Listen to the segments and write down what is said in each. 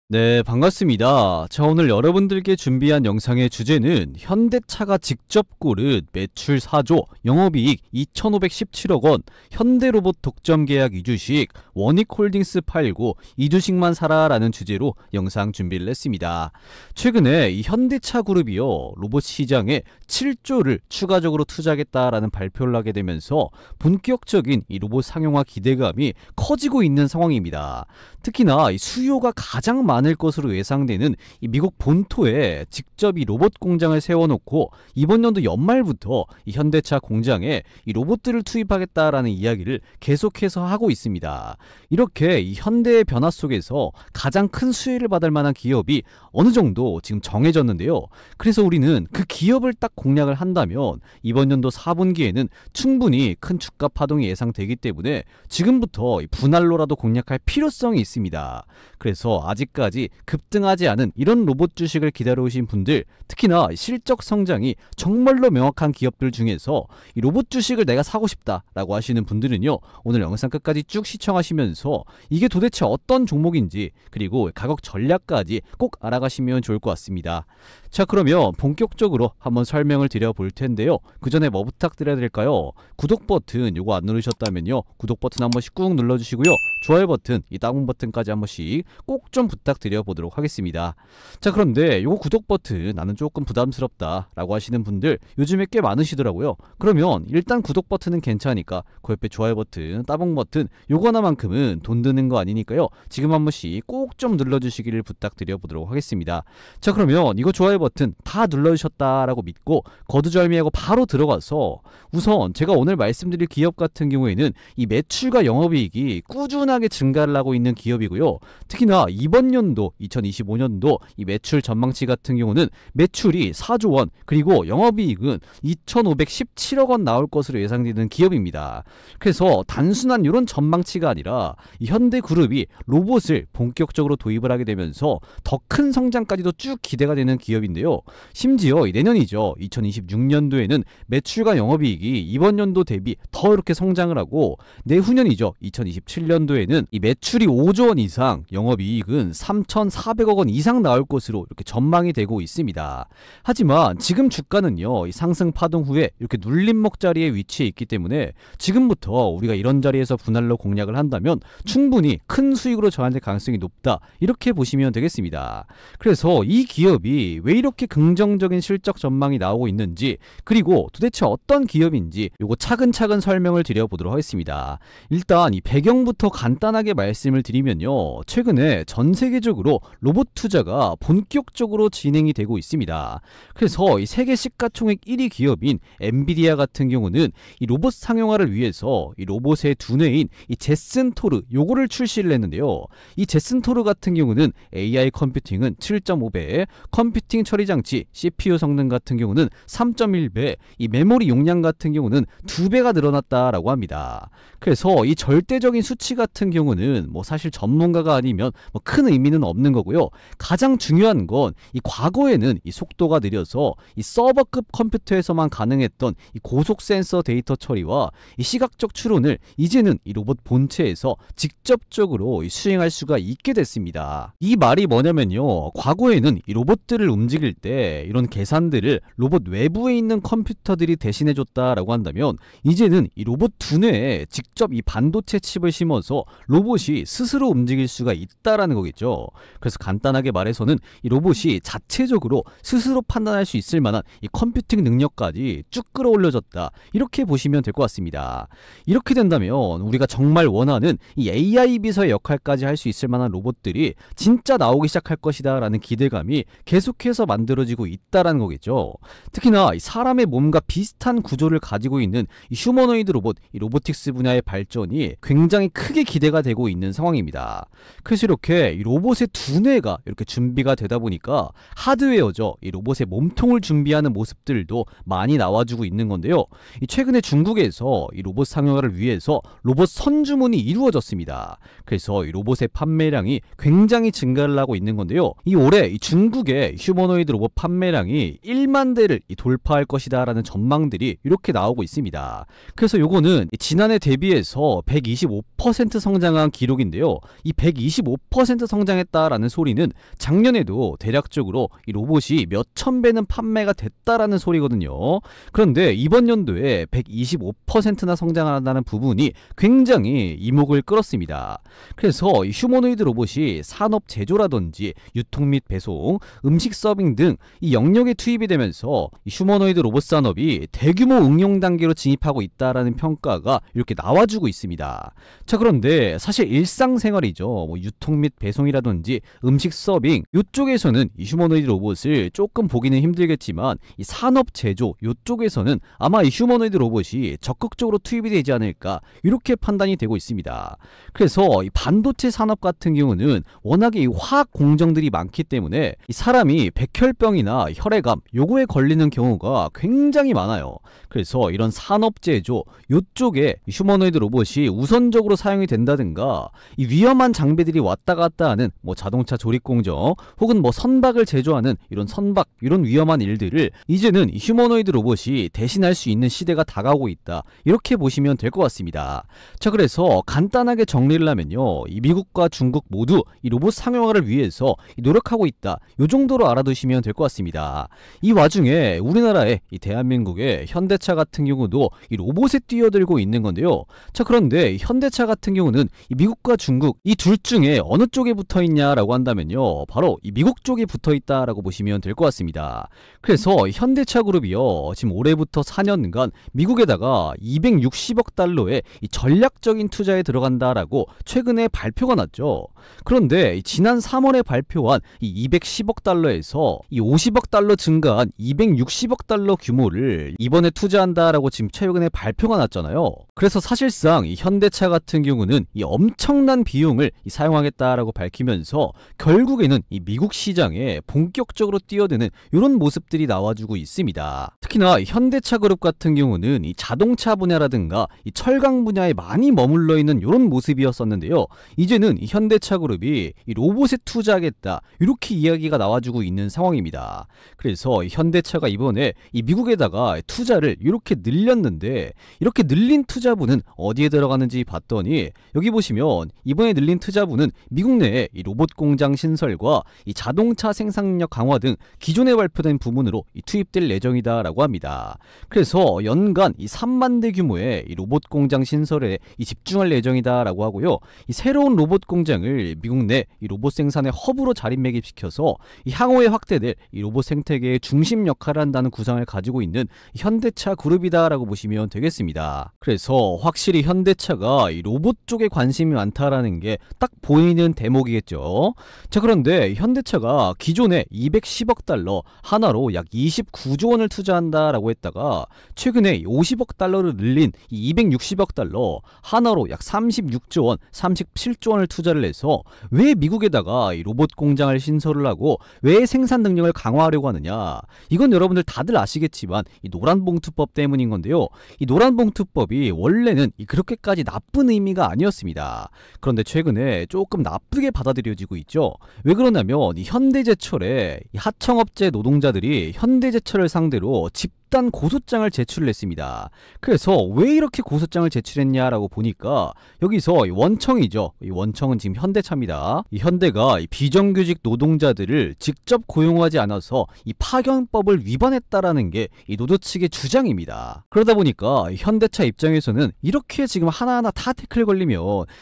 네, 반갑습니다. 자, 오늘 여러분들께 준비한 영상의 주제는 현대차가 직접 고른 매출 4조, 영업이익 2,517억 원, 현대로봇 독점 계약 2주식, 원익홀딩스 팔고 2주식만 사라라는 주제로 영상 준비를 했습니다. 최근에 이 현대차 그룹이요, 로봇 시장에 7조를 추가적으로 투자하겠다라는 발표를 하게 되면서 본격적인 이 로봇 상용화 기대감이 커지고 있는 상황입니다. 특히나 이 수요가 가장 많을 것으로 예상되는 이 미국 본토에 직접 이 로봇 공장을 세워놓고 이번 연도 연말부터 이 현대차 공장에 이 로봇들을 투입하겠다라는 이야기를 계속해서 하고 있습니다. 이렇게 이 현대의 변화 속에서 가장 큰 수혜를 받을 만한 기업이 어느 정도 지금 정해졌는데요. 그래서 우리는 그 기업을 딱 공략을 한다면 이번 연도 4분기에는 충분히 큰 주가 파동이 예상되기 때문에 지금부터 이 분할로라도 공략할 필요성이 있습니다. 그래서 아직까지 급등하지 않은 이런 로봇 주식을 기다려오신 분들, 특히나 실적 성장이 정말로 명확한 기업들 중에서 이 로봇 주식을 내가 사고 싶다라고 하시는 분들은요, 오늘 영상 끝까지 쭉 시청하시면서 이게 도대체 어떤 종목인지 그리고 가격 전략까지 꼭 알아가시면 좋을 것 같습니다. 자, 그러면 본격적으로 한번 설명을 드려 볼 텐데요. 그 전에 뭐 부탁드려야 될까요? 구독 버튼 요거 안 누르셨다면요, 구독 버튼 한 번씩 꾹 눌러주시고요, 좋아요 버튼, 이 다운 버튼까지 한 번씩 꼭 좀 부탁드려 보도록 하겠습니다. 자, 그런데 요거 구독 버튼 나는 조금 부담스럽다 라고 하시는 분들 요즘에 꽤 많으시더라고요. 그러면 일단 구독 버튼은 괜찮으니까 그 옆에 좋아요 버튼, 따봉 버튼 요거 하나만큼은 돈 드는 거 아니니까요, 지금 한 번씩 꼭 좀 눌러주시기를 부탁드려 보도록 하겠습니다. 자, 그러면 이거 좋아요 버튼 다 눌러주셨다라고 믿고 거두절미하고 바로 들어가서 우선 제가 오늘 말씀드릴 기업 같은 경우에는 이 매출과 영업이익이 꾸준하게 증가를 하고 있는 기업이고요. 특히나 이번 연도 2025년도 이 매출 전망치 같은 경우는 매출이 4조 원, 그리고 영업이익은 2,517억 원 나올 것으로 예상되는 기업입니다. 그래서 단순한 이런 전망치가 아니라 이 현대그룹이 로봇을 본격적으로 도입을 하게 되면서 더 큰 성장까지도 쭉 기대가 되는 기업인데요. 심지어 내년이죠, 2026년도에는 매출과 영업이익이 이번 연도 대비 더 이렇게 성장을 하고, 내후년이죠, 2027년도에는 이 매출이 5조 원 이상, 영업이익은 3,400억 원 이상 나올 것으로 이렇게 전망이 되고 있습니다. 하지만 지금 주가는요, 이 상승 파동 후에 이렇게 눌림목 자리에 위치해 있기 때문에 지금부터 우리가 이런 자리에서 분할로 공략을 한다면 충분히 큰 수익으로 전환될 가능성이 높다, 이렇게 보시면 되겠습니다. 그래서 이 기업이 왜 이렇게 긍정적인 실적 전망이 나오고 있는지, 그리고 도대체 어떤 기업인지 요거 차근차근 설명을 드려보도록 하겠습니다. 일단 이 배경부터 간단하게 말씀을 드리면요, 최근에 전 세계적으로 로봇 투자가 본격적으로 진행이 되고 있습니다. 그래서 이 세계 시가총액 1위 기업인 엔비디아 같은 경우는 이 로봇 상용화를 위해서 이 로봇의 두뇌인 이 제슨 토르 요거를 출시를 했는데요. 이 제슨 토르 같은 경우는 AI 컴퓨팅은 7.5배, 컴퓨팅 처리 장치 CPU 성능 같은 경우는 3.1배, 이 메모리 용량 같은 경우는 2배가 늘어났다라고 합니다. 그래서 이 절대적인 수치 같은 경우는 뭐 사실 전문가가 아니면 뭐 큰 의미는 없는 거고요. 가장 중요한 건 이 과거에는 이 속도가 느려서 이 서버급 컴퓨터에서만 가능했던 이 고속 센서 데이터 처리와 이 시각적 추론을 이제는 이 로봇 본체에서 직접적으로 수행할 수가 있게 됐습니다. 이 말이 뭐냐면요, 과거에는 이 로봇들을 움직일 때 이런 계산들을 로봇 외부에 있는 컴퓨터들이 대신해줬다라고 한다면, 이제는 이 로봇 두뇌에 직접 이 반도체 칩을 심어서 로봇이 스스로 움직일 수가 있다라는 거겠죠. 그래서 간단하게 말해서는 이 로봇이 자체적으로 스스로 판단할 수 있을 만한 이 컴퓨팅 능력까지 쭉 끌어올려졌다, 이렇게 보시면 될 것 같습니다. 이렇게 된다면 우리가 정말 원하는 이 AI 비서의 역할까지 할 수 있을 만한 로봇들이 진짜 나오기 시작할 것이다 라는 기대감이 계속해서 만들어지고 있다라는 거겠죠. 특히나 이 사람의 몸과 비슷한 구조를 가지고 있는 이 휴머노이드 로봇, 이 로보틱스 분야의 발전이 굉장히 크게 기대가 되고 있는 상황입니다. 그래서 이렇게 이 로봇의 두뇌가 이렇게 준비가 되다 보니까 하드웨어죠, 이 로봇의 몸통을 준비하는 모습들도 많이 나와주고 있는 건데요. 이 최근에 중국에서 이 로봇 상용화를 위해서 로봇 선주문이 이루어졌습니다. 그래서 이 로봇의 판매량이 굉장히 증가를 하고 있는 건데요. 이 올해 이 중국의 휴머노이드 로봇 판매량이 1만 대를 돌파할 것이다 라는 전망들이 이렇게 나오고 있습니다. 그래서 요거는 지난해 대비해서 125% 성장한 기록인데요. 이 125% 성장을 성장했다라는 소리는 작년에도 대략적으로 이 로봇이 몇천 배는 판매가 됐다라는 소리거든요. 그런데 이번 연도에 125%나 성장한다는 부분이 굉장히 이목을 끌었습니다. 그래서 이 휴머노이드 로봇이 산업 제조라든지 유통 및 배송, 음식 서빙 등 이 영역에 투입이 되면서 이 휴머노이드 로봇 산업이 대규모 응용 단계로 진입하고 있다라는 평가가 이렇게 나와주고 있습니다. 자, 그런데 사실 일상생활이죠. 뭐 유통 및 배송이라든지 음식 서빙 이쪽에서는 이 휴머노이드 로봇을 조금 보기는 힘들겠지만 이 산업 제조 이쪽에서는 아마 이 휴머노이드 로봇이 적극적으로 투입이 되지 않을까 이렇게 판단이 되고 있습니다. 그래서 이 반도체 산업 같은 경우는 워낙에 이 화학 공정들이 많기 때문에 이 사람이 백혈병이나 혈액암 요거에 걸리는 경우가 굉장히 많아요. 그래서 이런 산업 제조 요쪽에 휴머노이드 로봇이 우선적으로 사용이 된다든가 이 위험한 장비들이 왔다 갔다 하는 뭐 자동차 조립 공정 혹은 뭐 선박을 제조하는 이런 선박 이런 위험한 일들을 이제는 이 휴머노이드 로봇이 대신할 수 있는 시대가 다가오고 있다 이렇게 보시면 될 것 같습니다. 자, 그래서 간단하게 정리를 하면요, 이 미국과 중국 모두 이 로봇 상용화를 위해서 노력하고 있다 요 정도로 알아두시면 될 것 같습니다. 이 와중에 우리나라의 이 대한민국의 현대차 같은 경우도 이 로봇에 뛰어들고 있는 건데요. 자, 그런데 현대차 같은 경우는 이 미국과 중국 이 둘 중에 어느 쪽에 붙어 있냐라고 한다면요, 바로 이 미국 쪽에 붙어 있다라고 보시면 될 것 같습니다. 그래서 현대차 그룹이요, 지금 올해부터 4년간 미국에다가 260억 달러의 이 전략적인 투자에 들어간다라고 최근에 발표가 났죠. 그런데 지난 3월에 발표한 이 210억 달러에서 이 50억 달러 증가한 260억 달러 규모를 이번에 투자한다라고 지금 최근에 발표가 났잖아요. 그래서 사실상 이 현대차 같은 경우는 이 엄청난 비용을 사용하겠다라고 밝히면서 결국에는 이 미국 시장에 본격적으로 뛰어드는 이런 모습들이 나와주고 있습니다. 특히나 현대차 그룹 같은 경우는 이 자동차 분야라든가 이 철강 분야에 많이 머물러 있는 이런 모습이었었는데요. 이제는 이 현대차 그룹이 이 로봇에 투자하겠다 이렇게 이야기가 나와주고 있는 상황입니다. 그래서 현대차가 이번에 이 미국에다가 투자를 이렇게 늘렸는데, 이렇게 늘린 투자분은 어디에 들어가는지 봤더니 여기 보시면 이번에 늘린 투자분은 미국 내에 이 로봇 공장 신설과 이 자동차 생산력 강화 등 기존에 발표된 부분으로 투입될 예정이다라고 합니다. 그래서 연간 이 3만 대 규모의 이 로봇 공장 신설에 집중할 예정이다라고 하고요. 이 새로운 로봇 공장을 미국 내 이 로봇 생산의 허브로 자리매김시켜서 이 향후에 확대될 이 로봇 생태계의 중심 역할을 한다는 구상을 가지고 있는 현대차 그룹이다라고 보시면 되겠습니다. 그래서 확실히 현대차가 이 로봇 쪽에 관심이 많다라는 게 딱 보이는 대목이겠죠. 자, 그런데 현대차가 기존에 210억 달러 하나로 약 29조 원을 투자한다라고 했다가 최근에 50억 달러를 늘린 이 260억 달러 하나로 약 36조 원, 37조 원을 투자를 해서 왜 미국에다가 이 로봇 공장을 신설을 하고 왜 생산 능력을 강화하려고 하느냐? 이건 여러분들 다들 아시겠지만 이 노란봉투법 때문인 건데요. 이 노란봉투법이 원래는 그렇게까지 나쁜 의미가 아니었습니다. 그런데 최근에 조금 나쁘게 받아들여지고 있죠. 왜 그러냐면 이 현대제철의 이 하청업체 노동자들이 현대제철을 상대로 집단 고소장을 제출을 했습니다. 그래서 왜 이렇게 고소장을 제출했냐라고 보니까 여기서 원청이죠. 이 원청은 지금 현대차입니다. 이 현대가 이 비정규직 노동자들을 직접 고용하지 않아서 이 파견법을 위반했다라는 게 이 노조 측의 주장입니다. 그러다 보니까 현대차 입장에서는 이렇게 지금 하나하나 다 태클 걸리면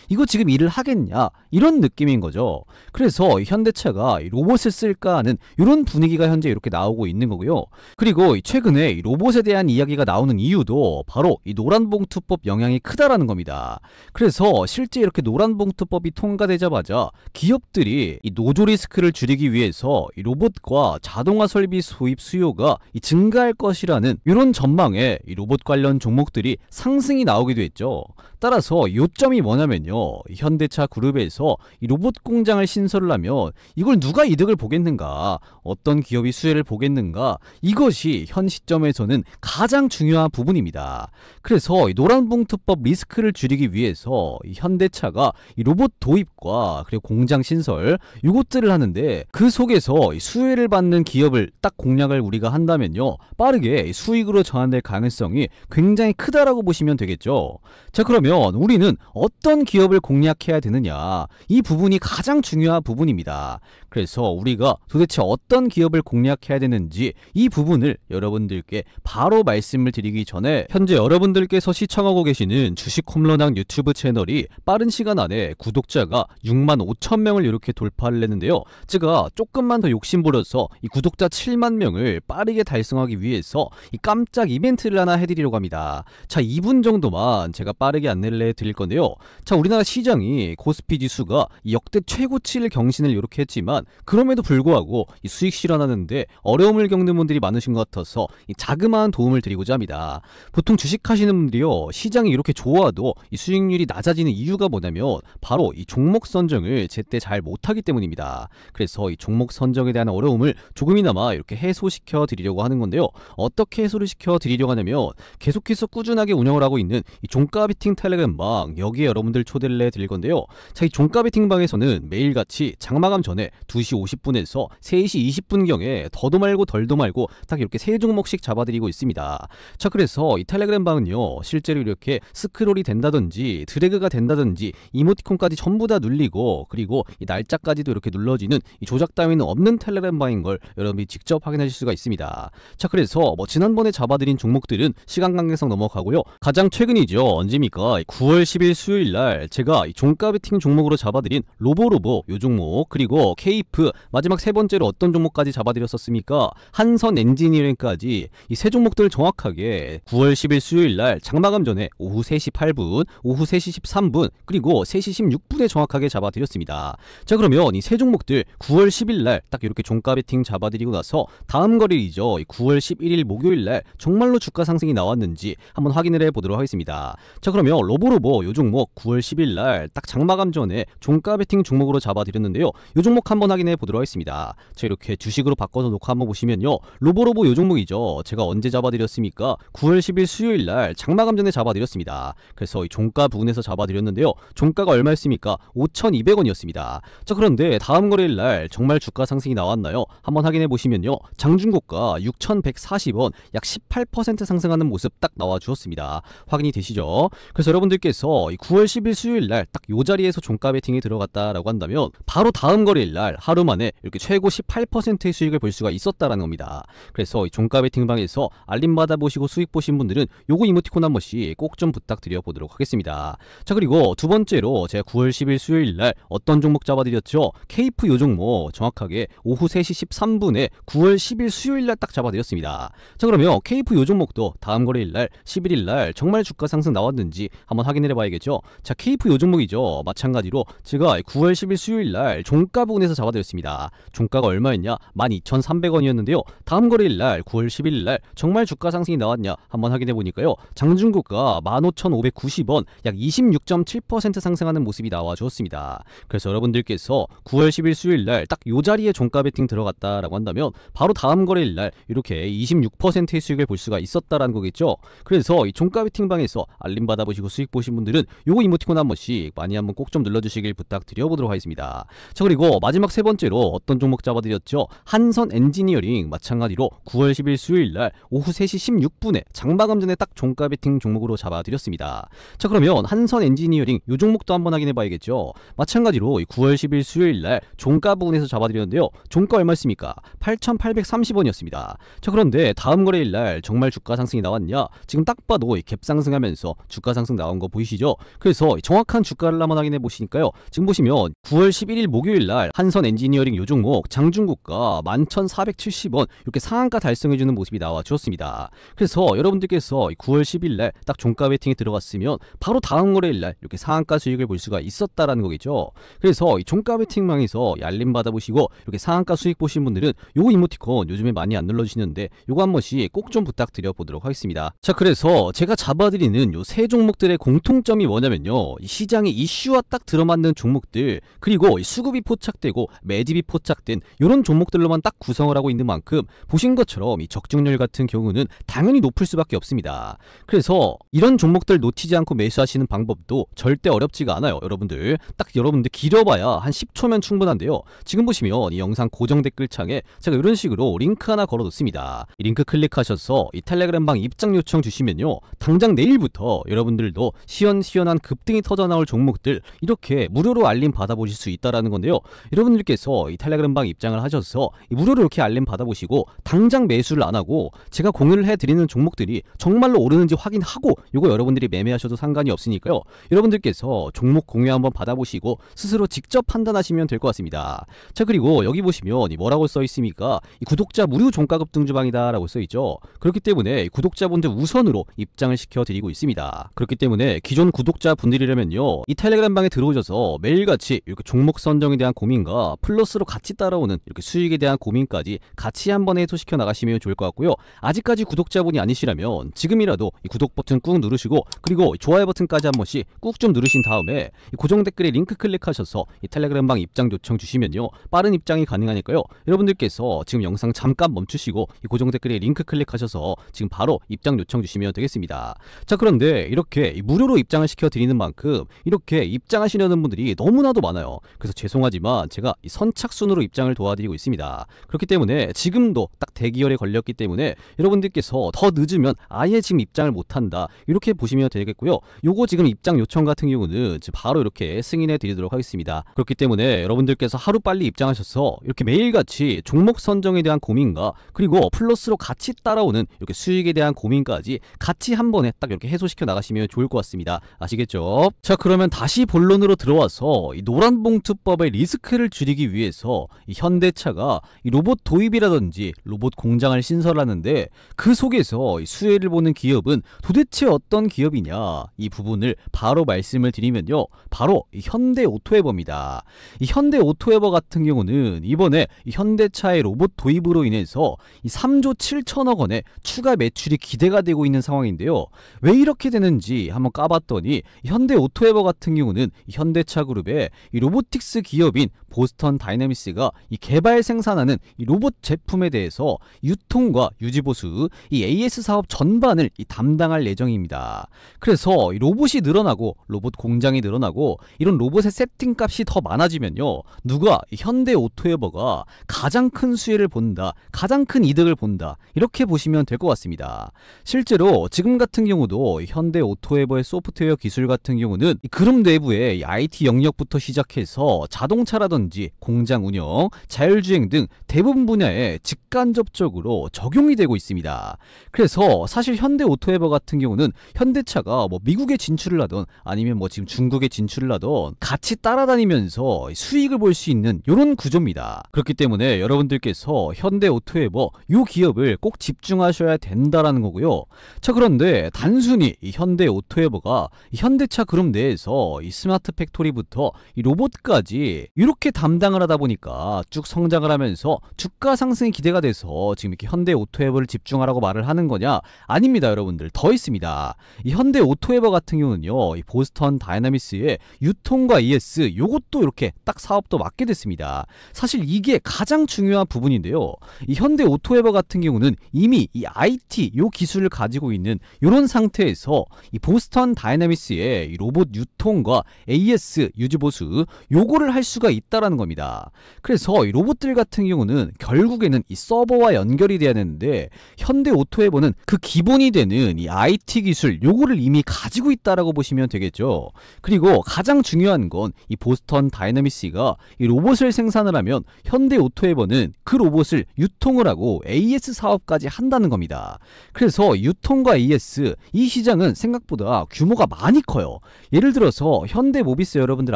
이거 지금 일을 하겠냐 이런 느낌인 거죠. 그래서 현대차가 이 로봇을 쓸까 하는 이런 분위기가 현재 이렇게 나오고 있는 거고요. 그리고 최근에 이 로봇에 대한 이야기가 나오는 이유도 바로 이 노란봉투법 영향이 크다라는 겁니다. 그래서 실제 이렇게 노란봉투법이 통과되자마자 기업들이 이 노조 리스크를 줄이기 위해서 이 로봇과 자동화 설비 수입 수요가 증가할 것이라는 이런 전망에 이 로봇 관련 종목들이 상승이 나오기도 했죠. 따라서 요점이 뭐냐면요, 현대차 그룹에서 이 로봇 공장을 신설을 하면 이걸 누가 이득을 보겠는가, 어떤 기업이 수혜를 보겠는가, 이것이 현 시점에 점에서는 가장 중요한 부분입니다. 그래서 이 노란봉투법 리스크를 줄이기 위해서 이 현대차가 이 로봇 도입과 그리고 공장 신설 요것들을 하는데, 그 속에서 이 수혜를 받는 기업을 딱 공략을 우리가 한다면요, 빠르게 수익으로 전환될 가능성이 굉장히 크다라고 보시면 되겠죠. 자, 그러면 우리는 어떤 기업을 공략해야 되느냐, 이 부분이 가장 중요한 부분입니다. 그래서 우리가 도대체 어떤 기업을 공략해야 되는지 이 부분을 여러분들께 바로 말씀을 드리기 전에, 현재 여러분들께서 시청하고 계시는 주식 홈런왕 유튜브 채널이 빠른 시간 안에 구독자가 65,000명을 이렇게 돌파를 했는데요, 제가 조금만 더 욕심부려서 이 구독자 7만 명을 빠르게 달성하기 위해서 이 깜짝 이벤트를 하나 해드리려고 합니다. 자, 2분 정도만 제가 빠르게 안내를 해드릴 건데요. 자, 우리나라 시장이 코스피 지수가 역대 최고치를 경신을 이렇게 했지만, 그럼에도 불구하고 이 수익 실현하는데 어려움을 겪는 분들이 많으신 것 같아서 이 자그마한 도움을 드리고자 합니다. 보통 주식하시는 분들이요, 시장이 이렇게 좋아도 이 수익률이 낮아지는 이유가 뭐냐면 바로 이 종목 선정을 제때 잘 못하기 때문입니다. 그래서 이 종목 선정에 대한 어려움을 조금이나마 이렇게 해소시켜 드리려고 하는 건데요. 어떻게 해소를 시켜 드리려고 하냐면, 계속해서 꾸준하게 운영을 하고 있는 이 종가 베팅 텔레그램방, 여기에 여러분들 초대를 해드릴 건데요. 자, 이 종가 베팅 방에서는 매일같이 장마감 전에 2시 50분에서 3시 20분경에 더도 말고 덜도 말고 딱 이렇게 3종목씩 잡아드리고 있습니다. 자, 그래서 이 텔레그램 방은요, 실제로 이렇게 스크롤이 된다든지 드래그가 된다든지 이모티콘까지 전부 다 눌리고, 그리고 이 날짜까지도 이렇게 눌러지는 이 조작 따위는 없는 텔레그램 방인 걸 여러분이 직접 확인하실 수가 있습니다. 자, 그래서 지난번에 잡아드린 종목들은 시간 관계상 넘어가고요. 가장 최근이죠. 언제입니까? 9월 10일 수요일날 제가 이 종가 베팅 종목으로 잡아드린 로보로보 요 종목, 그리고 케이프, 마지막 세 번째로 어떤 종목까지 잡아드렸었습니까? 한선 엔지니어링까지 이 세 종목들 정확하게 9월 10일 수요일날 장마감 전에 오후 3시 8분, 오후 3시 13분, 그리고 3시 16분에 정확하게 잡아드렸습니다. 자, 그러면 이 세 종목들 9월 10일날 딱 이렇게 종가 베팅 잡아드리고 나서 다음 거래일이죠, 9월 11일 목요일날 정말로 주가 상승이 나왔는지 한번 확인을 해보도록 하겠습니다. 자, 그러면 로보로보 요 종목 9월 10일날 딱 장마감 전에 종가 베팅 종목으로 잡아드렸는데요, 요 종목 한번 확인해 보도록 하겠습니다. 자, 이렇게 주식으로 바꿔서 놓고 한번 보시면요, 로보로보 요 종목이죠. 제가 언제 잡아드렸습니까? 9월 10일 수요일날 장마감 전에 잡아드렸습니다. 그래서 이 종가 부근에서 잡아드렸는데요, 종가가 얼마였습니까? 5,200원이었습니다. 자, 그런데 다음 거래일날 정말 주가 상승이 나왔나요? 한번 확인해 보시면요, 장중고가 6,140원, 약 18% 상승하는 모습 딱 나와주었습니다. 확인이 되시죠? 그래서 여러분들께서 이 9월 10일 수요일날 딱 요 자리에서 종가 베팅이 들어갔다라고 한다면, 바로 다음 거래일날 하루 만에 이렇게 최고 18%의 수익을 볼 수가 있었다라는 겁니다. 그래서 이 종가 베팅방에서 알림 받아보시고 수익 보신 분들은 요거 이모티콘 한 번씩 꼭 좀 부탁드려 보도록 하겠습니다. 자, 그리고 두 번째로 제가 9월 10일 수요일날 어떤 종목 잡아드렸죠? 케이프 요 종목 정확하게 오후 3시 13분에 9월 10일 수요일날 딱 잡아드렸습니다. 자, 그러면 케이프 요 종목도 다음 거래일날 11일날 정말 주가 상승 나왔는지 한번 확인을 해봐야겠죠. 자, 케이프 요 종목이죠. 마찬가지로 제가 9월 10일 수요일날 종가 부근에서 잡아드렸습니다. 종가가 얼마였냐? 12,300원이었는데요. 다음 거래일날 9월 11일날 정말 주가 상승이 나왔냐? 한번 확인해보니까요, 장중고가 15,590원, 약 26.7% 상승하는 모습이 나와주었습니다. 그래서 여러분들께서 9월 10일 수요일날 딱 요 자리에 종가 베팅 들어갔다라고 한다면, 바로 다음 거래일날 이렇게 26%의 수익을 볼 수가 있었다라는 거겠죠. 그래서 이 종가 베팅방에서 알림 받아보시고 수익 보신 분들은 요거 이모티콘 한 번씩 많이 한번 꼭 좀 눌러주시길 부탁드려보도록 하겠습니다. 자, 그리고 마지막 세 번째로 어떤 종목 잡아드렸죠? 한선 엔지니어링, 마찬가지로 9월 10일 수요일날 오후 3시 16분에 장마감 전에 딱 종가 베팅 종목으로 잡아드렸습니다. 자, 그러면 한선 엔지니어링 요 종목도 한번 확인해 봐야겠죠. 마찬가지로 9월 10일 수요일날 종가 부근에서 잡아드렸는데요, 종가 얼마였습니까? 8,830원이었습니다. 자, 그런데 다음 거래일날 정말 주가 상승이 나왔냐? 지금 딱 봐도 갭 상승하면서 주가 상승 나온 거 보이시죠? 그래서 정확한 주가를 한번 확인해 보시니까요, 지금 보시면 9월 11일 목요일날 한선 엔지니어링 요 종목 장중고가 11,470원 이렇게 상한가 달성해주는 모습이 나와주었습니다. 그래서 여러분들께서 9월 10일날 딱 종가 베팅에 들어갔으면 바로 다음 거래일날 이렇게 상한가 수익을 볼 수가 있었다라는 거겠죠. 그래서 이 종가 베팅망에서 알림 받아보시고 이렇게 상한가 수익 보신 분들은 요거 이모티콘 요즘에 많이 안 눌러주시는데 요거 한 번씩 꼭 좀 부탁드려 보도록 하겠습니다. 자, 그래서 제가 잡아드리는 요 세 종목들의 공통점이 뭐냐면요, 이 시장의 이슈와 딱 들어맞는 종목들, 그리고 수급이 포착되고 매집이 포착된 이런 종목들로만 딱 구성을 하고 있는 만큼, 보신 것처럼 이 적중률 수익률 같은 경우는 당연히 높을 수밖에 없습니다. 그래서 이런 종목들 놓치지 않고 매수하시는 방법도 절대 어렵지가 않아요. 여러분들 딱 여러분들 길어봐야 한 10초면 충분한데요. 지금 보시면 이 영상 고정 댓글창에 제가 이런 식으로 링크 하나 걸어뒀습니다. 이 링크 클릭하셔서 이 텔레그램방 입장 요청 주시면요, 당장 내일부터 여러분들도 시원시원한 급등이 터져나올 종목들 이렇게 무료로 알림 받아보실 수 있다라는 건데요. 여러분들께서 이 텔레그램방 입장을 하셔서 무료로 이렇게 알림 받아보시고 당장 매수를 안 하고 제가 공유를 해드리는 종목들이 정말로 오르는지 확인하고 요거 여러분들이 매매하셔도 상관이 없으니까요. 여러분들께서 종목 공유 한번 받아보시고 스스로 직접 판단하시면 될 것 같습니다. 자, 그리고 여기 보시면 뭐라고 써있습니까? 이 구독자 무료 종가급 등주방이다 라고 써있죠. 그렇기 때문에 구독자분들 우선으로 입장을 시켜드리고 있습니다. 그렇기 때문에 기존 구독자분들이라면요, 이 텔레그램방에 들어오셔서 매일같이 이렇게 종목 선정에 대한 고민과 플러스로 같이 따라오는 이렇게 수익에 대한 고민까지 같이 한번 해소시켜 나가시면 좋을 것 같고요. 아직까지 구독자분이 아니시라면 지금이라도 이 구독 버튼 꾹 누르시고 그리고 좋아요 버튼까지 한 번씩 꾹 좀 누르신 다음에 이 고정 댓글에 링크 클릭하셔서 이 텔레그램방 입장 요청 주시면요, 빠른 입장이 가능하니까요. 여러분들께서 지금 영상 잠깐 멈추시고 이 고정 댓글에 링크 클릭하셔서 지금 바로 입장 요청 주시면 되겠습니다. 자, 그런데 이렇게 무료로 입장을 시켜드리는 만큼 이렇게 입장하시려는 분들이 너무나도 많아요. 그래서 죄송하지만 제가 이 선착순으로 입장을 도와드리고 있습니다. 그렇기 때문에 지금도 딱 대기열에 걸렸기 때문에 여러분들께서 더 늦으면 아예 지금 입장을 못한다 이렇게 보시면 되겠고요. 요거 지금 입장 요청 같은 경우는 바로 이렇게 승인해 드리도록 하겠습니다. 그렇기 때문에 여러분들께서 하루빨리 입장하셔서 이렇게 매일같이 종목 선정에 대한 고민과 그리고 플러스로 같이 따라오는 이렇게 수익에 대한 고민까지 같이 한 번에 딱 이렇게 해소시켜 나가시면 좋을 것 같습니다. 아시겠죠? 자, 그러면 다시 본론으로 들어와서 이 노란봉투법의 리스크를 줄이기 위해서 이 현대차가 이 로봇 도입이라든지 로봇 공장을 신설하는데 그 속에서 이 수혜를 보는 기업은 도대체 어떤 기업이냐, 이 부분을 바로 말씀을 드리면요, 바로 이 현대오토에버입니다. 이 현대오토에버 같은 경우는 이번에 이 현대차의 로봇 도입으로 인해서 이 3조 7천억 원의 추가 매출이 기대가 되고 있는 상황인데요. 왜 이렇게 되는지 한번 까봤더니 현대오토에버 같은 경우는 이 현대차 그룹의 이 로보틱스 기업인 보스턴 다이내믹스가 이 개발 생산하는 이 로봇 제품에 대해서 유통과 유지보수 이 AS 사업 전반을 이 담당할 예정입니다. 그래서 이 로봇이 늘어나고 로봇 공장이 늘어나고 이런 로봇의 세팅값이 더 많아지면요, 누가 이 현대오토에버가 가장 큰 수혜를 본다, 가장 큰 이득을 본다 이렇게 보시면 될 것 같습니다. 실제로 지금 같은 경우도 현대오토에버의 소프트웨어 기술 같은 경우는 이 그룹 내부의 IT 영역부터 시작해서 자동차라든지 공장 운영, 자율주행 등 대부분 분야에 직간접적으로 적용이 되고 있습니다. 그래서 사실 현대오토에버 같은 경우는 현대차가 뭐 미국에 진출을 하던 아니면 뭐 지금 중국에 진출을 하던 같이 따라다니면서 수익을 볼 수 있는 이런 구조입니다. 그렇기 때문에 여러분들께서 현대오토에버 이 기업을 꼭 집중하셔야 된다라는 거고요. 자, 그런데 단순히 이 현대오토에버가 이 현대차 그룹 내에서 이 스마트 팩토리부터 이 로봇까지 이렇게 담당을 하다 보니까 쭉 성장을 하면서 주가 상승이 기대가 돼서 지금 이렇게 현대오토에버를 집중하라고 말을 하는 거냐? 아닙니다, 여러분들. 더 있습니다. 이 현대오토에버 같은 경우는요, 이 보스턴 다이나믹스의 유통과 ES 요것도 이렇게 딱 사업도 맡게 됐습니다. 사실 이게 가장 중요한 부분인데요. 이 현대오토에버 같은 경우는 이미 이 IT 요 기술을 가지고 있는 이런 상태에서 이 보스턴 다이나믹스의 이 로봇 유통과 AS 유지보수 요거를 할 수가 있다라는 겁니다. 그래서 이 로봇들 같은 경우는 결국에는 이 서버와 연결이 돼야 되는데 현대오토에버는 그 기본이 되는 이 IT 기술 요거를 이미 가지고 있다라고 보시면 되겠죠. 그리고 가장 중요한 건 이 보스턴 다이나믹스가 이 로봇을 생산을 하면 현대오토에버는 그 로봇을 유통을 하고 AS 사업까지 한다는 겁니다. 그래서 유통과 AS 이 시장은 생각보다 규모가 많이 커요. 예를 들어서 현대모비스 여러분들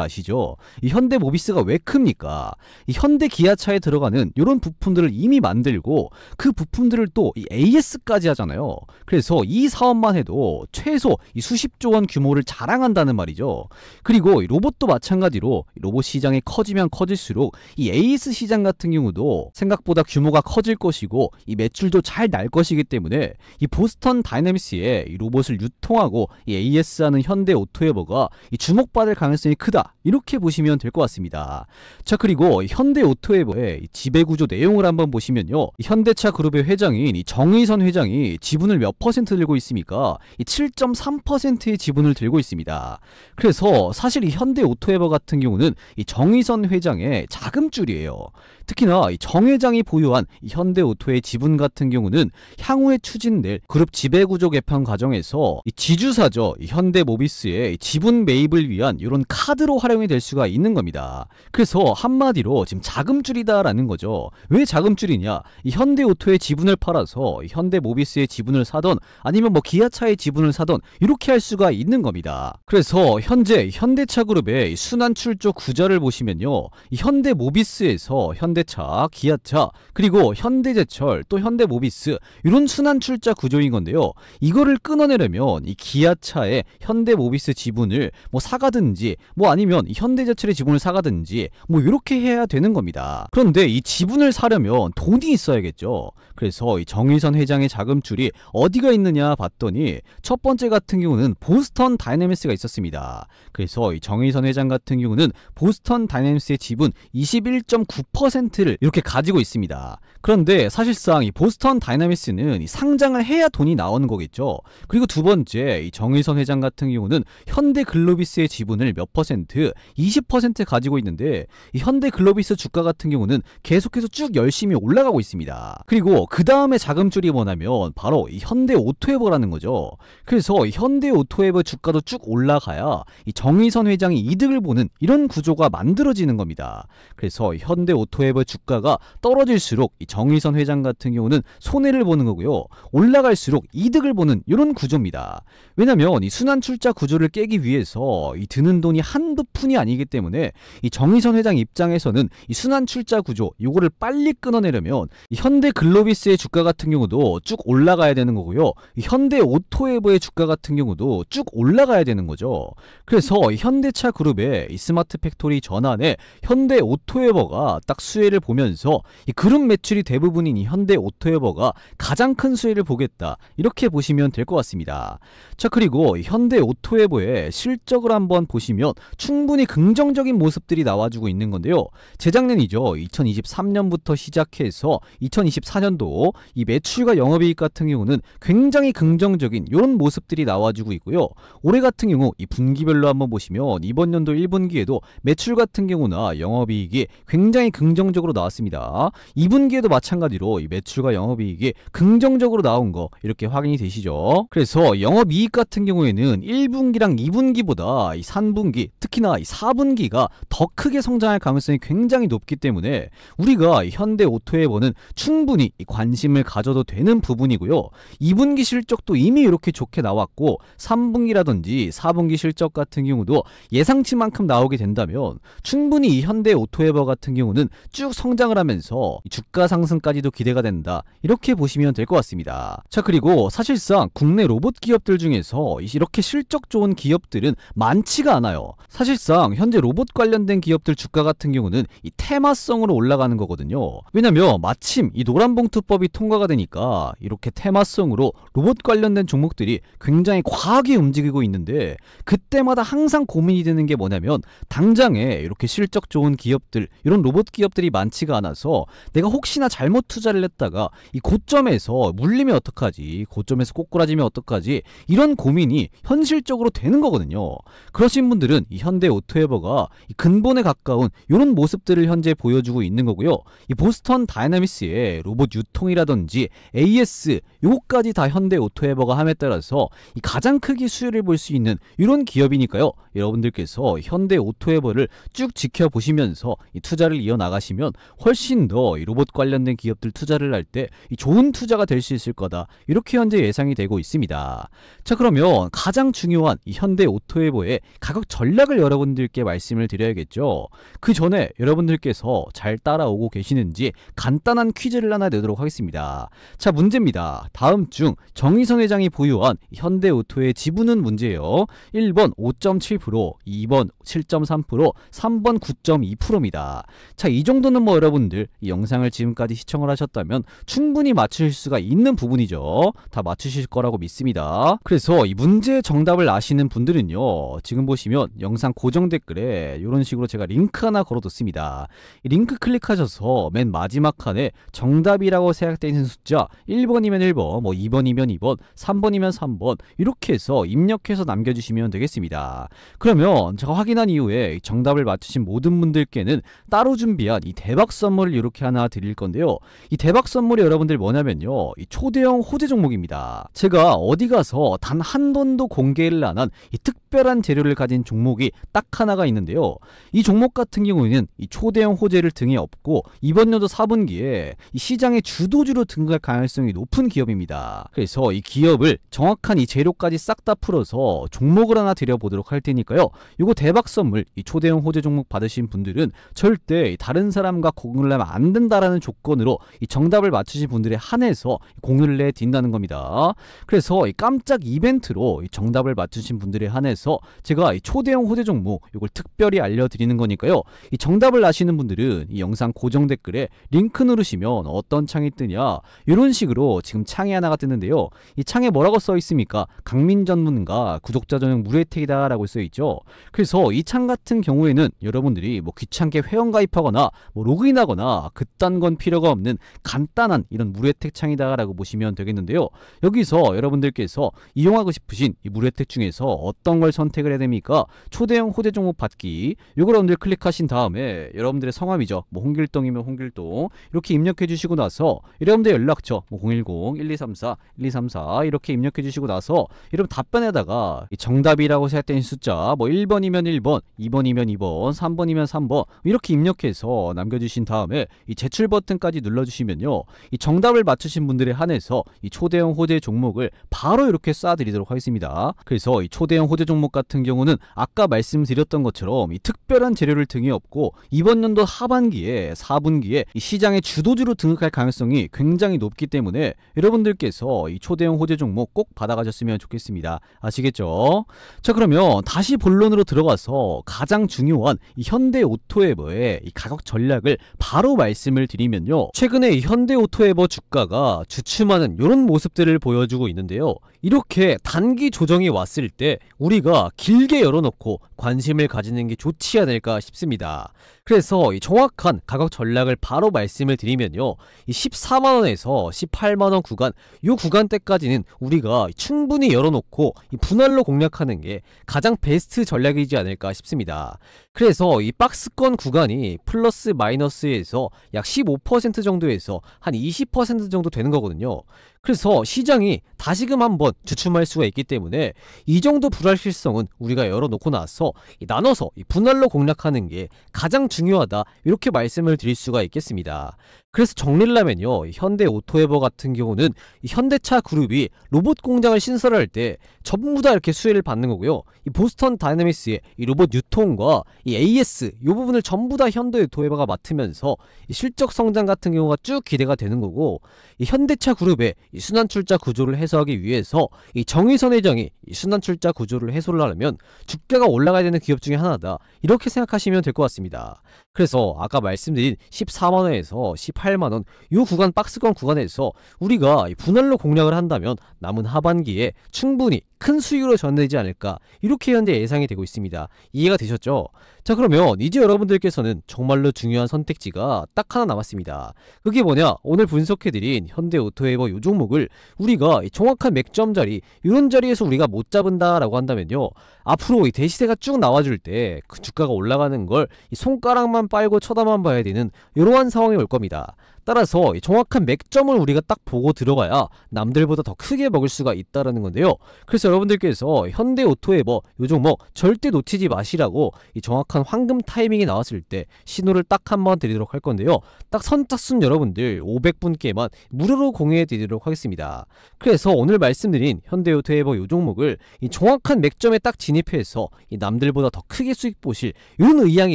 아시죠? 이 현대모비스가 왜 큽니까? 이 현대기아차에 들어가는 이런 부품들을 이미 만들고 그 부품들을 또 이 AS까지 하잖아요. 그래서 이 사업만 해도 최소 이 수십조 원 규모를 자랑한다는 말이죠. 그리고 이 로봇도 마찬가지로 로봇 시장이 커지면 커질수록 이 AS 시장 같은 경우도 생각보다 규모가 커질 것이고 이 매출도 잘 날 것이기 때문에 이 보스턴 다이내믹스의 이 로봇을 유통하고 이 AS하는 현대오토에버가 이 주목받을 가능성이 크다 이렇게 보시면 될 것 같습니다. 자, 그리고 현대오토에버의 지배구조 내용을 한번 보시면요, 현대차 그룹의 회장은 회장인 이 정의선 회장이 지분을 몇 퍼센트 들고 있습니까? 이 7.3%의 지분을 들고 있습니다. 그래서 사실 이 현대오토에버 같은 경우는 이 정의선 회장의 자금줄이에요. 특히나 이 정 회장이 보유한 이 현대오토의 지분 같은 경우는 향후에 추진될 그룹 지배구조 개편 과정에서 이 지주사죠. 이 현대모비스의 지분 매입을 위한 이런 카드로 활용이 될 수가 있는 겁니다. 그래서 한마디로 지금 자금줄이다라는 거죠. 왜 자금줄이냐? 이 현대오토의 지분을 팔아서 현대모비스의 지분을 사던 아니면 뭐 기아차의 지분을 사던 이렇게 할 수가 있는 겁니다. 그래서 현재 현대차 그룹의 순환 출조 구조를 보시면요, 이 현대모비스에서 현대차, 기아차, 그리고 현대제철, 또 현대모비스 이런 순환 출자 구조인 건데요. 이거를 끊어내려면 이 기아차의 현대모비스 지분을 뭐 사가든지 뭐 아니면 현대제철의 지분을 사가든지 뭐 이렇게 해야 되는 겁니다. 그런데 이 지분을 사려면 돈이 있어야겠죠. 그래서 이 정의선 회장의 자금줄이 어디가 있느냐 봤더니 첫 번째 같은 경우는 보스턴 다이내믹스가 있었습니다. 그래서 이 정의선 회장 같은 경우는 보스턴 다이내믹스의 지분 21.9%를 이렇게 가지고 있습니다. 그런데 사실상 이 보스턴 다이내믹스는 상장을 해야 돈이 나오는 거겠죠. 그리고 두 번째 이 정의선 회장 같은 경우는 현대글로비스의 지분을 몇 퍼센트? 20% 가지고 있는데 이 현대글로비스 주가 같은 경우는 계속해서 쭉 열심히 올라가고 있습니다. 그리고 그 다음에 자금줄이 뭐냐면 바로 이 현대오토에버라는 거죠. 그래서 이 현대오토에버 주가도 쭉 올라가야 이 정의선 회장이 이득을 보는 이런 구조가 만들어지는 겁니다. 그래서 현대오토에버 주가가 떨어질수록 이 정의선 회장 같은 경우는 손해를 보는 거고요. 올라갈수록 이득을 보는 이런 구조입니다. 왜냐면 이 순환 출자 구조를 깨기 위해서 이 드는 돈이 한두 푼이 아니기 때문에 이 정의선 회장 입장에서는 이 순환 출자 구조 요거를 빨리 끊어내려면 이 현대글로비스의 주가 같은 경우도 쭉 올라가야 되는 거고요. 이 현대오토에버의 주가 같은 경우도 쭉 올라가야 되는 거죠. 그래서 현대차 그룹의 이 스마트 팩토리 전환에 현대오토에버가 딱 수혜를 보면서 이 그룹 매출이 대부분인 이 현대오토에버가 가장 큰 수혜를 보겠다, 이렇게 보시면 될 것 같습니다. 자, 그리고 현대오토에버의 실적을 한번 보시면 충분히 긍정적인 모습들이 나와주고 있는 건데요. 재작년이죠. 2023년부터 시작해서 2024년도 이 매출과 영업이익 같은 경우는 굉장히 긍정적인 이런 모습들이 나와주고 있고요. 올해 같은 경우 이 분기별로 한번 보시면 이번 연도 1분기에도 매출 같은 경우나 영업이익이 굉장히 긍정적으로 나왔습니다. 2분기에도 마찬가지로 이 매출과 영업이익이 긍정적으로 나온 거 이렇게 확인이 되시죠. 그래서 영업이익 같은 경우에는 1분기랑 2분기보다 이 3분기, 특히나 이 4분기가 더 크게 성장할 가능성이 굉장히 높기 때문에 우리가 현대오토에버는 충분히 관심을 가져도 되는 부분이고요. 2분기 실적도 이미 이렇게 좋게 나왔고 3분기라든지 4분기 실적 같은 경우도 예상치만큼 나오게 된다면 충분히 이 현대오토에버 같은 경우는 쭉 성장을 하면서 주가 상승까지도 기대가 된다, 이렇게 보시면 될 것 같습니다. 자, 그리고 사실상 국내 로봇 기업들 중에서 이렇게 실적 좋은 기업들은 많지가 않아요. 사실상 현재 로봇 관련된 기업들 주가 같은 경우는 이 테마성으로 올라가는 거거든요. 왜냐면 마침 이 노란봉투법이 통과가 되니까 이렇게 테마성으로 로봇 관련된 종목들이 굉장히 과하게 움직이고 있는데, 그때마다 항상 고민이 되는 게 뭐냐면 당장에 이렇게 실적 좋은 기업들, 이런 로봇 기업들이 많지가 않아서 내가 혹시나 잘못 투자를 했다가 이 고점에서 물리면 어떡하지, 고점에서 꼬꾸라지면 어떡하지, 이런 고민이 현실적으로 되는 거거든요. 그러신 분들은 이 현대오토에버가 이 근본에 가까운 이런 모습들을 현재 보여주고 있는 거고요. 이 보스턴 다이내믹스의 로봇 유통이라든지 AS 요거까지 다 현대오토에버가 함에 따라서 이 가장 크게 수혜를 볼 수 있는 이런 기업이니까요. 여러분들께서 현대오토에버를 쭉 지켜보시면서 이 투자를 이어나가시면 훨씬 더 이 로봇 관련된 기업들 투자를 할 때 좋은 투자가 될 수 있을 거다, 이렇게 현재 예상이 되고 있습니다. 자, 그러면 가장 중요한 이 현대오토에버의 가격 전략을 여러분들께 말씀을 드려야겠죠. 그 전에 여러분들께서 잘 따라오고 계시는지 간단한 퀴즈를 하나 내도록 하겠습니다. 자, 문제입니다. 다음 중 정의선 회장이 보유한 현대오토의 지분은 문제예요. 1번 5.7%, 2번 7.3%, 3번 9.2%입니다. 자, 이 정도는 정도는 뭐 여러분들 이 영상을 지금까지 시청을 하셨다면 충분히 맞추실 수가 있는 부분이죠. 다 맞추실 거라고 믿습니다. 그래서 이 문제의 정답을 아시는 분들은요, 지금 보시면 영상 고정 댓글에 이런 식으로 제가 링크 하나 걸어뒀습니다. 이 링크 클릭하셔서 맨 마지막 칸에 정답이라고 생각되어 있는 숫자 1번이면 1번, 뭐 2번이면 2번, 3번이면 3번 이렇게 해서 입력해서 남겨주시면 되겠습니다. 그러면 제가 확인한 이후에 정답을 맞추신 모든 분들께는 따로 준비한 이 대박 선물을 이렇게 하나 드릴 건데요. 이 대박 선물이 여러분들 뭐냐면요, 이 초대형 호재 종목입니다. 제가 어디 가서 단 한 번도 공개를 안 한 이 특별한 재료를 가진 종목이 딱 하나가 있는데요. 이 종목 같은 경우에는 이 초대형 호재를 등에 업고 이번 연도 4분기에 이 시장의 주도주로 등극할 가능성이 높은 기업입니다. 그래서 이 기업을 정확한 이 재료까지 싹 다 풀어서 종목을 하나 드려보도록 할 테니까요. 이거 대박 선물, 이 초대형 호재 종목 받으신 분들은 절대 다른 사람과 공유를 하면 안 된다라는 조건으로 이 정답을 맞추신 분들에 한해서 공유를 해드린다는 겁니다. 그래서 이 깜짝 이벤트로 이 정답을 맞추신 분들에 한해서 제가 이 초대형 호재 종목 이걸 특별히 알려드리는 거니까요. 이 정답을 아시는 분들은 이 영상 고정 댓글에 링크 누르시면 어떤 창이 뜨냐, 이런 식으로 지금 창이 하나가 뜨는데요. 이 창에 뭐라고 써 있습니까? 강민 전문가 구독자 전용 무료 혜택이다 라고 써 있죠. 그래서 이 창 같은 경우에는 여러분들이 뭐 귀찮게 회원 가입하거나 뭐 로그인하거나 그딴 건 필요가 없는 간단한 이런 무료 혜택 창이다 라고 보시면 되겠는데요. 여기서 여러분들께서 이용하고 싶으신 이 무료 혜택 중에서 어떤 걸 선택을 해야 됩니까? 초대형 호재 종목 받기, 요걸 여러분들 클릭하신 다음에 여러분들의 성함이죠, 뭐 홍길동이면 홍길동 이렇게 입력해 주시고 나서 여러분들 연락처 뭐 010-1234-1234 이렇게 입력해 주시고 나서 여러분 답변에다가 이 정답이라고 생각되는 숫자 뭐 1번이면 1번, 2번이면 2번, 3번이면 3번 이렇게 입력해서 남겨주신 다음에 이 제출 버튼까지 눌러주시면요, 이 정답을 맞추신 분들에 한해서 이 초대형 호재 종목을 바로 이렇게 쏴드리도록 하겠습니다. 그래서 이 초대형 호재 종목 같은 경우는 아까 말씀드렸던 것처럼 이 특별한 재료를 등에 업고 이번 연도 하반기에 4분기에 이 시장의 주도주로 등극할 가능성이 굉장히 높기 때문에 여러분들께서 이 초대형 호재 종목 꼭 받아가셨으면 좋겠습니다. 아시겠죠? 자, 그러면 다시 본론으로 들어가서 가장 중요한 이 현대오토에버의 이 가격 전략을 바로 말씀을 드리면요, 최근에 이 현대오토에버 주가가 주춤하는 이런 모습들을 보여주고 있는데요. 이렇게 단기 조정이 왔을 때 우리가 길게 열어놓고 관심을 가지는 게 좋지 않을까 싶습니다. 그래서 이 정확한 가격 전략을 바로 말씀을 드리면요, 이 14만원에서 18만원 구간, 이 구간대까지는 우리가 충분히 열어놓고 이 분할로 공략하는 게 가장 베스트 전략이지 않을까 싶습니다. 그래서 이 박스권 구간이 플러스 마이너스에서 약 15% 정도에서 한 20% 정도 되는 거거든요. 그래서 시장이 다시금 한번 주춤할 수가 있기 때문에 이 정도 불확실성은 우리가 열어놓고 나서 나눠서 분할로 공략하는 게 가장 중요하다, 이렇게 말씀을 드릴 수가 있겠습니다. 그래서 정리를 하면요, 현대오토에버 같은 경우는 이 현대차 그룹이 로봇 공장을 신설할 때 전부 다 이렇게 수혜를 받는 거고요. 이 보스턴 다이내믹스의 이 로봇 유통과 이 AS 이 부분을 전부 다 현대오토에버가 맡으면서 이 실적 성장 같은 경우가 쭉 기대가 되는 거고, 이 현대차 그룹의 이 순환출자 구조를 해소하기 위해서 이 정의선 회장이 이 순환출자 구조를 해소를 하려면 주가가 올라가야 되는 기업 중에 하나다, 이렇게 생각하시면 될 것 같습니다. 그래서 아까 말씀드린 14만원에서 18만원 이 구간 박스권 구간에서 우리가 분할로 공략을 한다면 남은 하반기에 충분히 큰 수익으로 전되지 않을까, 이렇게 현재 예상이 되고 있습니다. 이해가 되셨죠? 자, 그러면 이제 여러분들께서는 정말로 중요한 선택지가 딱 하나 남았습니다. 그게 뭐냐, 오늘 분석해드린 현대오토에버 이 종목을 우리가 정확한 맥점 자리, 이런 자리에서 우리가 못 잡은다 라고 한다면요, 앞으로 이 대시세가 쭉 나와줄 때 그 주가가 올라가는 걸 이 손가락만 빨고 쳐다만 봐야 되는 이러한 상황이 올 겁니다. 따라서 정확한 맥점을 우리가 딱 보고 들어가야 남들보다 더 크게 먹을 수가 있다라는 건데요. 그래서 여러분들께서 현대오토에버 요 종목 절대 놓치지 마시라고 이 정확한 황금 타이밍이 나왔을 때 신호를 딱 한번 드리도록 할 건데요. 딱 선착순 여러분들 500분께만 무료로 공유해 드리도록 하겠습니다. 그래서 오늘 말씀드린 현대오토에버 요 종목을 이 정확한 맥점에 딱 진입해서 이 남들보다 더 크게 수익 보실 이런 의향이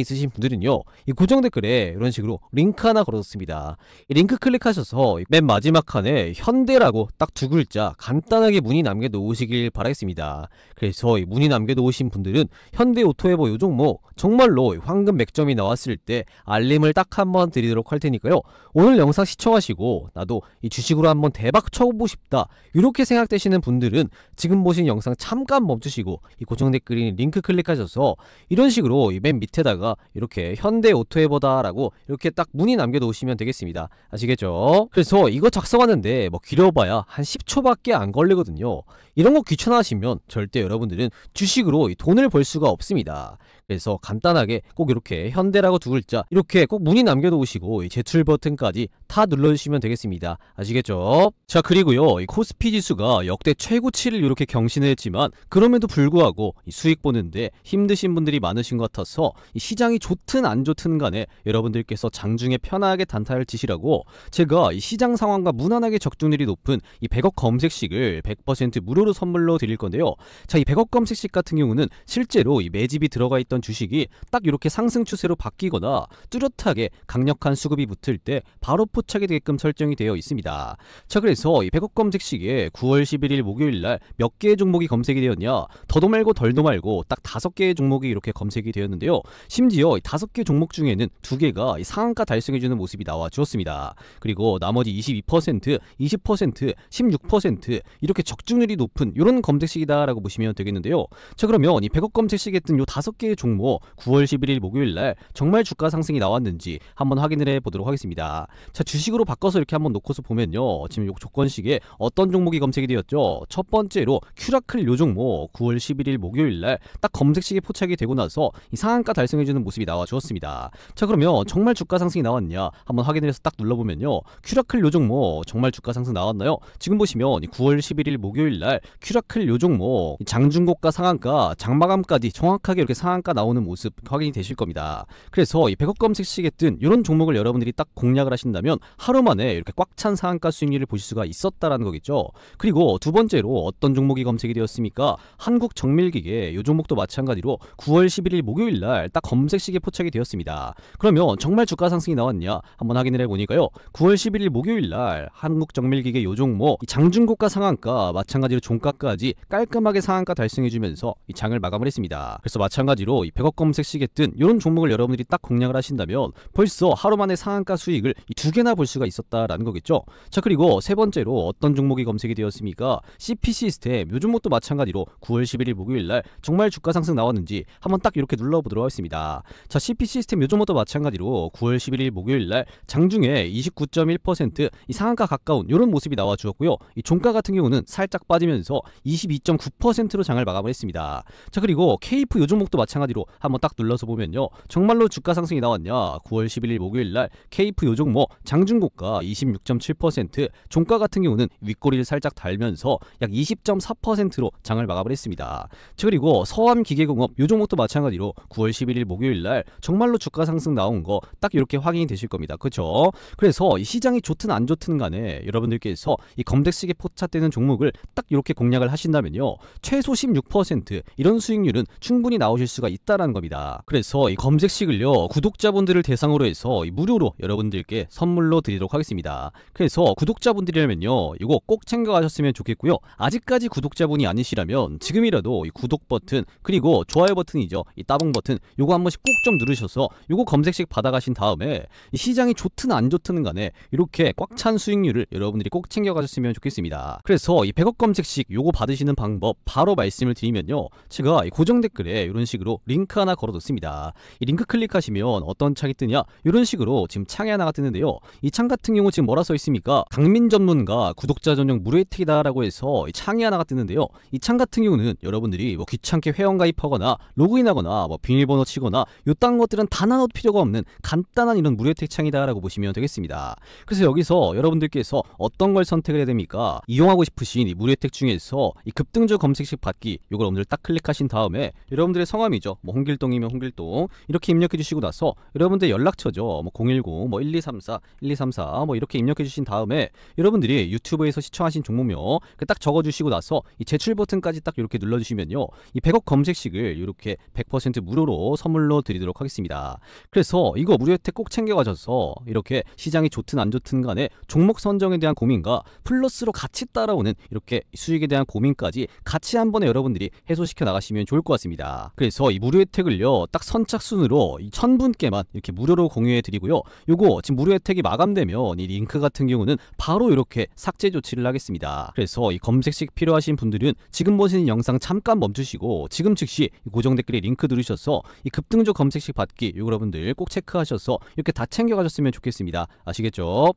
있으신 분들은요, 이 고정 댓글에 이런 식으로 링크 하나 걸어뒀습니다. 이 링크 클릭하셔서 맨 마지막 칸에 현대라고 딱 두 글자 간단하게 문의 남겨놓으시길 바라겠습니다. 그래서 이 문의 남겨놓으신 분들은 현대오토에버 요 종목 정말로 황금 100점이 나왔을 때 알림을 딱 한번 드리도록 할 테니까요. 오늘 영상 시청하시고 나도 이 주식으로 한번 대박 쳐보고 싶다 이렇게 생각되시는 분들은 지금 보신 영상 잠깐 멈추시고 이 고정 댓글인 링크 클릭하셔서 이런 식으로 이 맨 밑에다가 이렇게 현대오토에버다 라고 이렇게 딱 문의 남겨놓으시면 되겠습니다. 아시겠죠? 그래서 이거 작성하는데 뭐 길어봐야 한 10초밖에 안 걸리거든요. 이런 거 귀찮아하시면 절대 여러분들은 주식으로 돈을 벌 수가 없습니다. 그래서 간단하게 꼭 이렇게 현대라고 두 글자 이렇게 꼭 문의 남겨놓으시고 제출 버튼까지 다 눌러주시면 되겠습니다. 아시겠죠? 자, 그리고요 이 코스피 지수가 역대 최고치를 이렇게 경신을 했지만 그럼에도 불구하고 이 수익 보는데 힘드신 분들이 많으신 것 같아서 이 시장이 좋든 안 좋든 간에 여러분들께서 장중에 편하게 단타를 치시라고 제가 이 시장 상황과 무난하게 적중률이 높은 이 100억 검색식을 100% 무료로 선물로 드릴 건데요. 자, 이 100억 검색식 같은 경우는 실제로 이 매집이 들어가 있던 주식이 딱 이렇게 상승 추세로 바뀌거나 뚜렷하게 강력한 수급이 붙을 때 바로 포착이 되게끔 설정이 되어 있습니다. 자, 그래서 이 100억 검색식에 9월 11일 목요일날 몇 개의 종목이 검색이 되었냐, 더도 말고 덜도 말고 딱 5개의 종목이 이렇게 검색이 되었는데요. 심지어 5개 종목 중에는 2개가 상한가 달성해주는 모습이 나와 주었습니다. 그리고 나머지 22%, 20%, 16% 이렇게 적중률이 높은 이런 검색식이다 라고 보시면 되겠는데요. 자, 그러면 이 100억 검색식에 뜬 요 5개의 종목 9월 11일 목요일날 정말 주가 상승이 나왔는지 한번 확인을 해보도록 하겠습니다. 자, 주식으로 바꿔서 이렇게 한번 놓고서 보면요, 지금 요 조건식에 어떤 종목이 검색이 되었죠. 첫 번째로 큐라클 요 종목 9월 11일 목요일날 딱 검색식에 포착이 되고 나서 이 상한가 달성해주는 모습이 나와 주었습니다. 자, 그러면 정말 주가 상승이 나왔냐 한번 확인을 해서 딱 눌러보면요, 큐라클 요 종목 정말 주가 상승 나왔나요? 지금 보시면 9월 11일 목요일날 큐라클 요 종목 장중고가 상한가 장마감까지 정확하게 이렇게 상한가 나오는 모습 확인이 되실 겁니다. 그래서 이 100억 검색식에 뜬 이런 종목을 여러분들이 딱 공략을 하신다면 하루 만에 이렇게 꽉 찬 상한가 수익률을 보실 수가 있었다라는 거겠죠. 그리고 두 번째로 어떤 종목이 검색이 되었습니까? 한국정밀기계 이 종목도 마찬가지로 9월 11일 목요일날 딱 검색식에 포착이 되었습니다. 그러면 정말 주가 상승이 나왔냐 한번 확인을 해보니까요, 9월 11일 목요일날 한국정밀기계 이 종목 장중고가 상한가 마찬가지로 종가까지 깔끔하게 상한가 달성해주면서 이 장을 마감을 했습니다. 그래서 마찬가지로 이 100억 검색식에 뜬 이런 종목을 여러분들이 딱 공략을 하신다면 벌써 하루 만에 상한가 수익을 이 2개나 볼 수가 있었다라는 거겠죠. 자, 그리고 세 번째로 어떤 종목이 검색이 되었습니까? CP 시스템 요 종목도 마찬가지로 9월 11일 목요일날 정말 주가 상승 나왔는지 한번 딱 이렇게 눌러보도록 하겠습니다. 자, CP 시스템 요 종목도 마찬가지로 9월 11일 목요일날 장중에 29.1% 이 상한가 가까운 이런 모습이 나와 주었고요. 이 종가 같은 경우는 살짝 빠지면서 22.9%로 장을 마감을 했습니다. 자, 그리고 케이프 요 종목도 마찬가지로 한번 딱 눌러서 보면요, 정말로 주가 상승이 나왔냐, 9월 11일 목요일날 케이프 요 종목 장중고가 26.7%, 종가 같은 경우는 윗꼬리를 살짝 달면서 약 20.4%로 장을 마감을 했습니다. 자, 그리고 서암기계공업 요 종목도 마찬가지로 9월 11일 목요일날 정말로 주가 상승 나온 거 딱 이렇게 확인이 되실 겁니다. 그렇죠? 그래서 이 시장이 좋든 안 좋든 간에 여러분들께서 이 검색식에 포착되는 종목을 딱 이렇게 공략을 하신다면요, 최소 16% 이런 수익률은 충분히 나오실 수가 있다라는 겁니다. 그래서 이 검색식을요 구독자분들을 대상으로 해서 무료로 여러분들께 선물로 드리도록 하겠습니다. 그래서 구독자분들이라면요 이거 꼭 챙겨가셨으면 좋겠고요. 아직까지 구독자분이 아니시라면 지금이라도 이 구독 버튼 그리고 좋아요 버튼이죠, 이 따봉 버튼 요거 한 번씩 꼭 좀 누르셔서 요거 검색식 받아가신 다음에 이 시장이 좋든 안 좋든 간에 이렇게 꽉 찬 수익률을 여러분들이 꼭 챙겨가셨으면 좋겠습니다. 그래서 이 100억 검색식 요거 받으시는 방법 바로 말씀을 드리면요, 제가 이 고정 댓글에 이런 식으로 링크 하나 걸어뒀습니다. 이 링크 클릭하시면 어떤 창이 뜨냐, 이런 식으로 지금 창이 하나가 뜨는데요, 이 창 같은 경우 지금 뭐라 써 있습니까? 강민 전문가 구독자 전용 무료 혜택이다 라고 해서 이 창이 하나가 뜨는데요, 이 창 같은 경우는 여러분들이 뭐 귀찮게 회원 가입하거나 로그인하거나 뭐 비밀번호 치거나 요딴 것들은 단 하나도 필요가 없는 간단한 이런 무료 혜택 창이다 라고 보시면 되겠습니다. 그래서 여기서 여러분들께서 어떤 걸 선택을 해야 됩니까? 이용하고 싶으신 이 무료 혜택 중에서 이 급등주 검색식 받기 요걸 여러분들 딱 클릭하신 다음에 여러분들의 성함이죠, 있죠. 뭐 홍길동이면 홍길동 이렇게 입력해 주시고 나서 여러분들 연락처죠. 뭐 010, 뭐 1234, 1234 뭐 이렇게 입력해 주신 다음에 여러분들이 유튜브에서 시청하신 종목명 딱 적어 주시고 나서 이 제출 버튼까지 딱 이렇게 눌러 주시면요. 이 100억 검색식을 이렇게 100% 무료로 선물로 드리도록 하겠습니다. 그래서 이거 무료 혜택 꼭 챙겨 가셔서 이렇게 시장이 좋든 안 좋든 간에 종목 선정에 대한 고민과 플러스로 같이 따라오는 이렇게 수익에 대한 고민까지 같이 한 번에 여러분들이 해소시켜 나가시면 좋을 것 같습니다. 그래서 이 무료 혜택을요 딱 선착순으로 1000분께만 이렇게 무료로 공유해 드리고요. 요거 지금 무료 혜택이 마감되면 이 링크 같은 경우는 바로 이렇게 삭제 조치를 하겠습니다. 그래서 이 검색식 필요하신 분들은 지금 보시는 영상 잠깐 멈추시고 지금 즉시 고정 댓글에 링크 누르셔서 이 급등조 검색식 받기 요거 여러분들 꼭 체크하셔서 이렇게 다 챙겨 가셨으면 좋겠습니다. 아시겠죠?